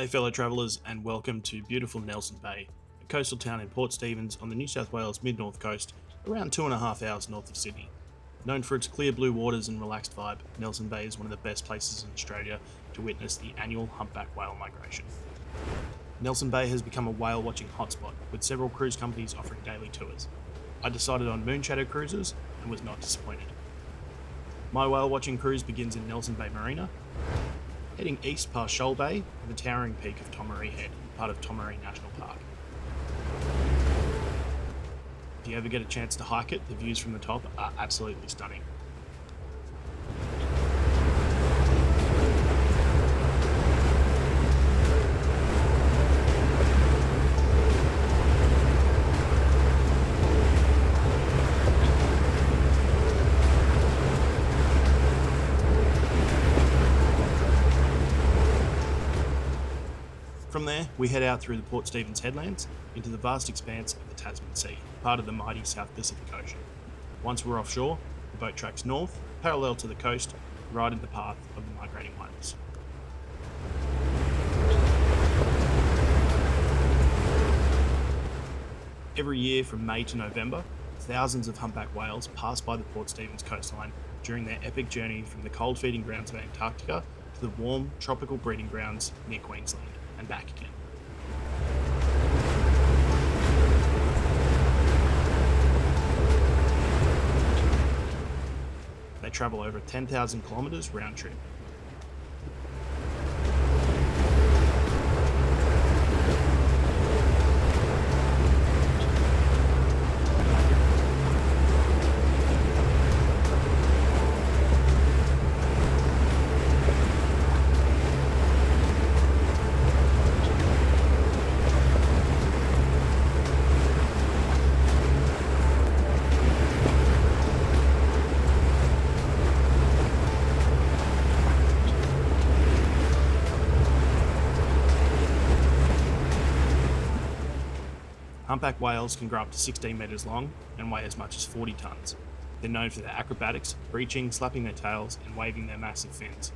fellow travellers, and welcome to beautiful Nelson Bay, a coastal town in Port Stephens on the New South Wales mid-north coast, around 2.5 hours north of Sydney. Known for its clear blue waters and relaxed vibe, Nelson Bay is one of the best places in Australia to witness the annual humpback whale migration. Nelson Bay has become a whale watching hotspot, with several cruise companies offering daily tours. I decided on Moonshadow Cruises and was not disappointed. My whale watching cruise begins in Nelson Bay Marina, heading east past Shoal Bay and the towering peak of Tomaree Head, part of Tomaree National Park. If you ever get a chance to hike it, the views from the top are absolutely stunning. From there, we head out through the Port Stephens headlands into the vast expanse of the Tasman Sea, part of the mighty South Pacific Ocean. Once we're offshore, the boat tracks north, parallel to the coast, right in the path of the migrating whales. Every year from May to November, thousands of humpback whales pass by the Port Stephens coastline during their epic journey from the cold feeding grounds of Antarctica to the warm tropical breeding grounds near Queensland and back again. They travel over 10,000 kilometres round trip. Humpback whales can grow up to 16 metres long and weigh as much as 40 tonnes. They're known for their acrobatics, breaching, slapping their tails and waving their massive fins.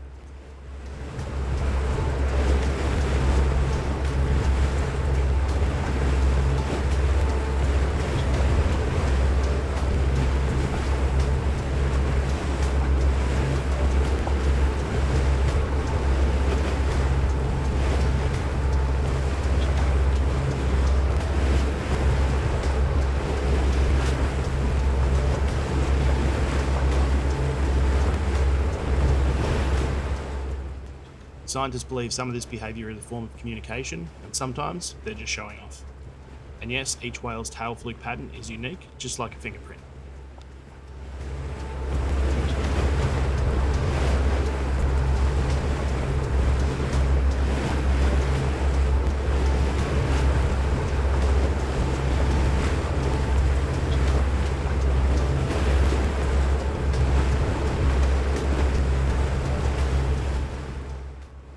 Scientists believe some of this behaviour is a form of communication, and sometimes they're just showing off. And yes, each whale's tail fluke pattern is unique, just like a fingerprint.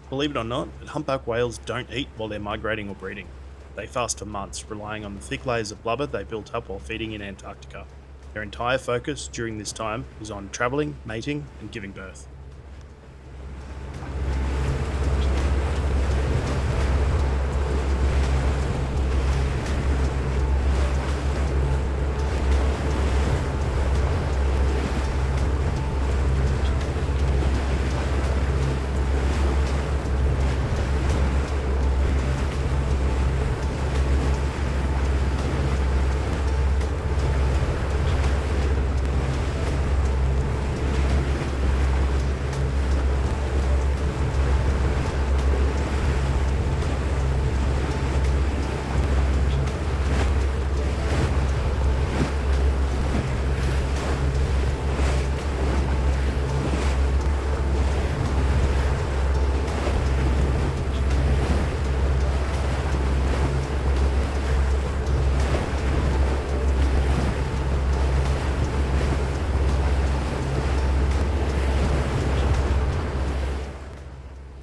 Believe it or not, but humpback whales don't eat while they're migrating or breeding. They fast for months, relying on the thick layers of blubber they built up while feeding in Antarctica. Their entire focus during this time is on travelling, mating, and giving birth.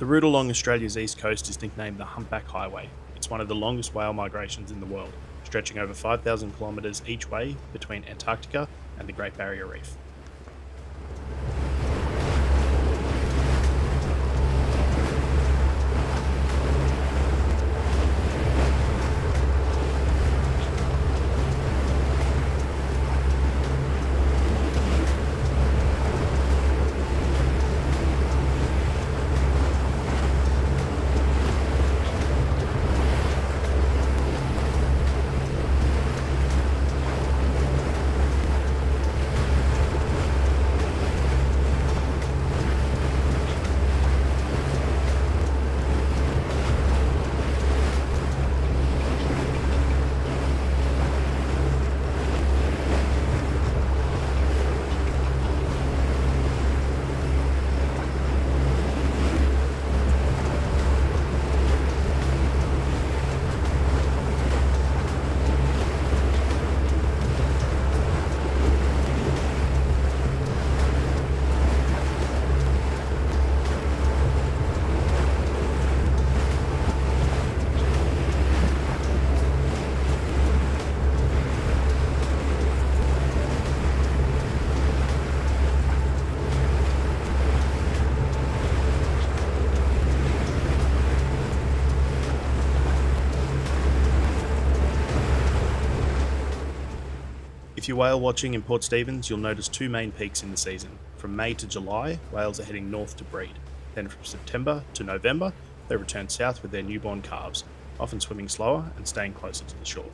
The route along Australia's east coast is nicknamed the Humpback Highway. It's one of the longest whale migrations in the world, stretching over 5,000 kilometres each way between Antarctica and the Great Barrier Reef. If you're whale watching in Port Stephens, you'll notice two main peaks in the season. From May to July, whales are heading north to breed. Then from September to November, they return south with their newborn calves, often swimming slower and staying closer to the shore.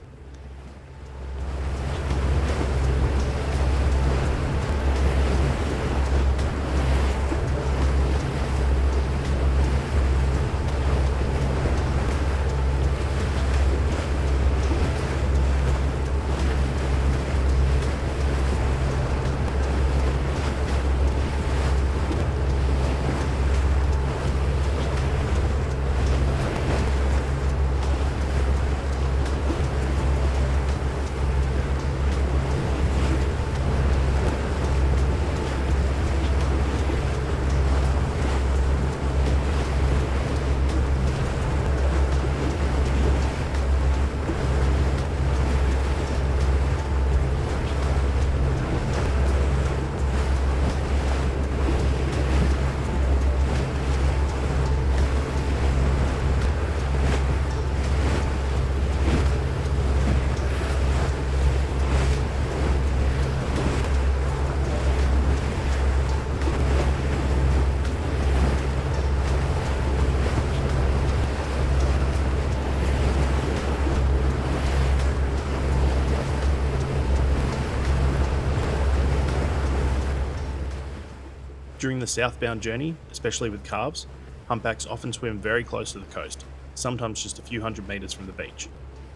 During the southbound journey, especially with calves, humpbacks often swim very close to the coast, sometimes just a few hundred metres from the beach.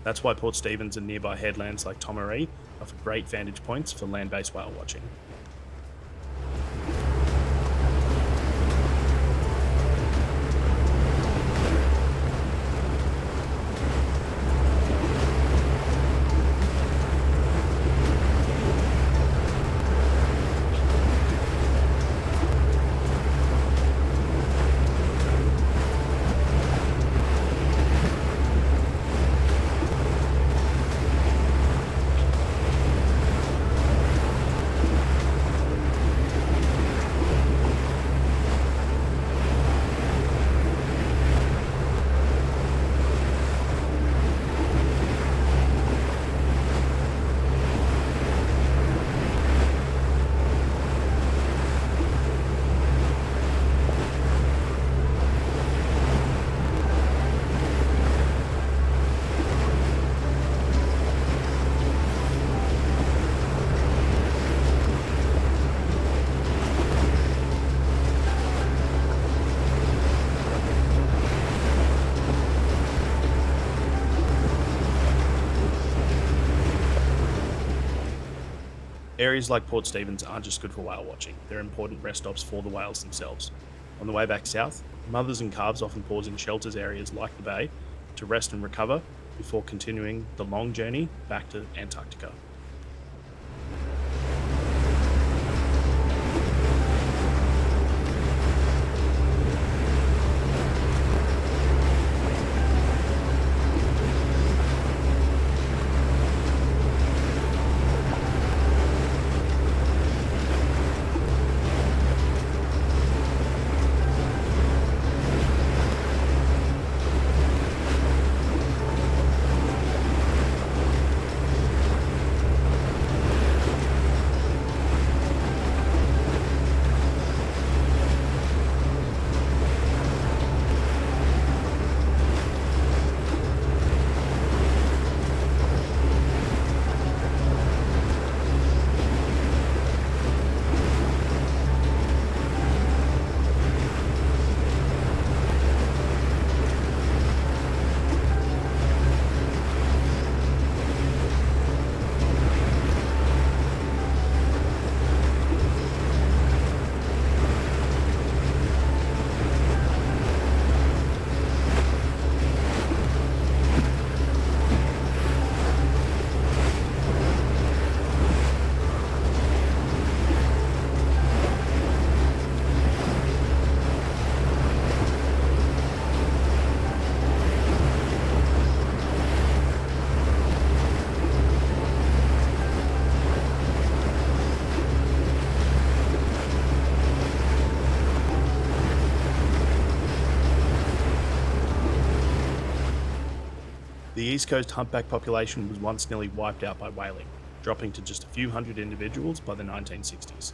That's why Port Stephens and nearby headlands like Tomaree offer great vantage points for land-based whale watching. Areas like Port Stephens aren't just good for whale watching, they're important rest stops for the whales themselves. On the way back south, mothers and calves often pause in shelters areas like the bay to rest and recover before continuing the long journey back to Antarctica. The East Coast humpback population was once nearly wiped out by whaling. dropping to just a few hundred individuals by the 1960s.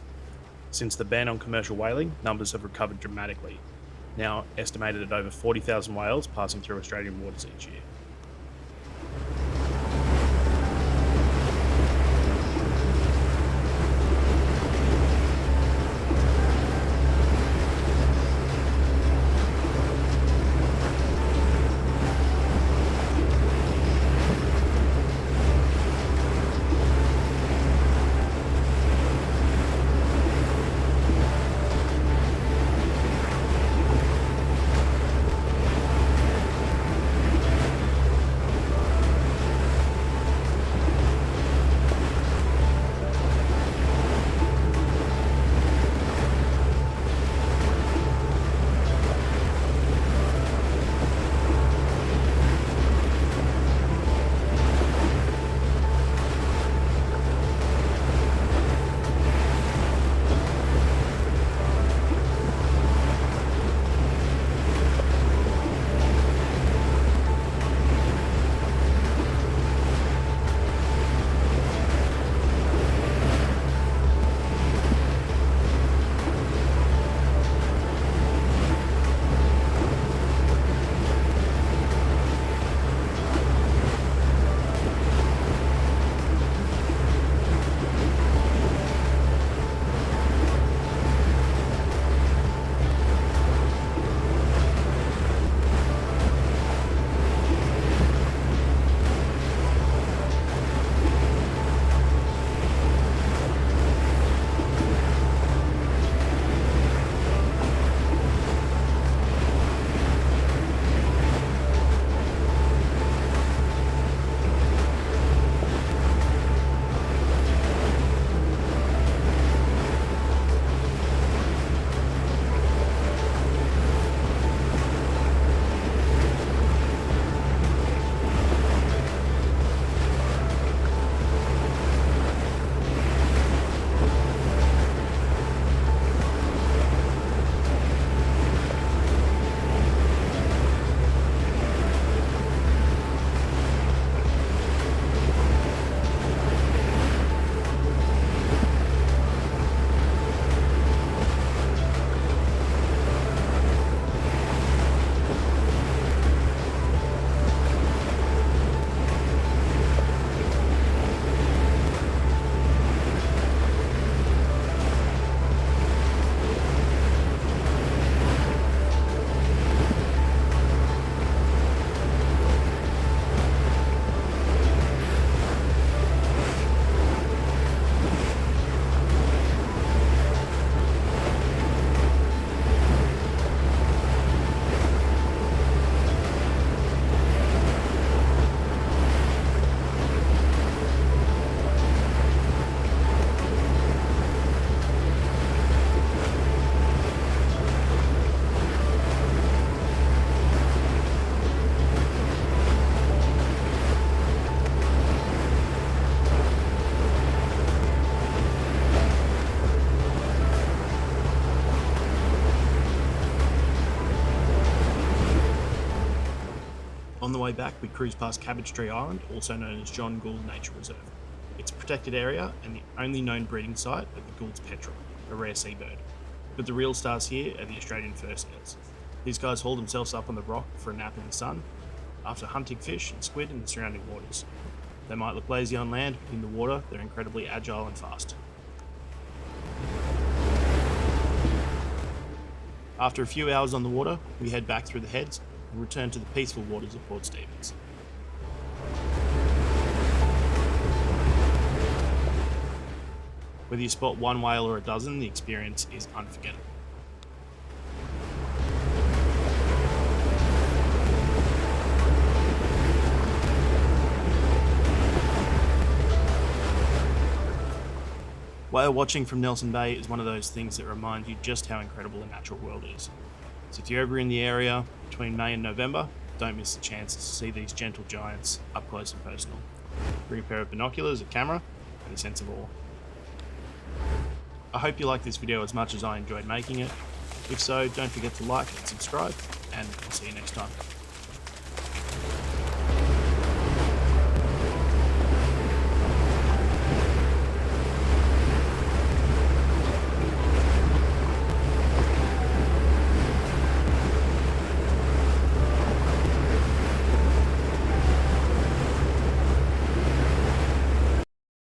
Since the ban on commercial whaling, numbers have recovered dramatically, now estimated at over 40,000 whales passing through Australian waters each year. On the way back, we cruised past Cabbage Tree Island, also known as John Gould Nature Reserve. It's a protected area and the only known breeding site of the Gould's petrel, a rare seabird. But the real stars here are the Australian fur seals. These guys haul themselves up on the rock for a nap in the sun, after hunting fish and squid in the surrounding waters. They might look lazy on land, but in the water, they're incredibly agile and fast. After a few hours on the water, we head back through the heads and return to the peaceful waters of Port Stephens. Whether you spot one whale or a dozen, the experience is unforgettable. Whale watching from Nelson Bay is one of those things that remind you just how incredible the natural world is. So if you're ever in the area between May and November, don't miss the chance to see these gentle giants up close and personal. Bring a pair of binoculars, a camera, and a sense of awe. I hope you liked this video as much as I enjoyed making it. If so, don't forget to like and subscribe, and I'll see you next time.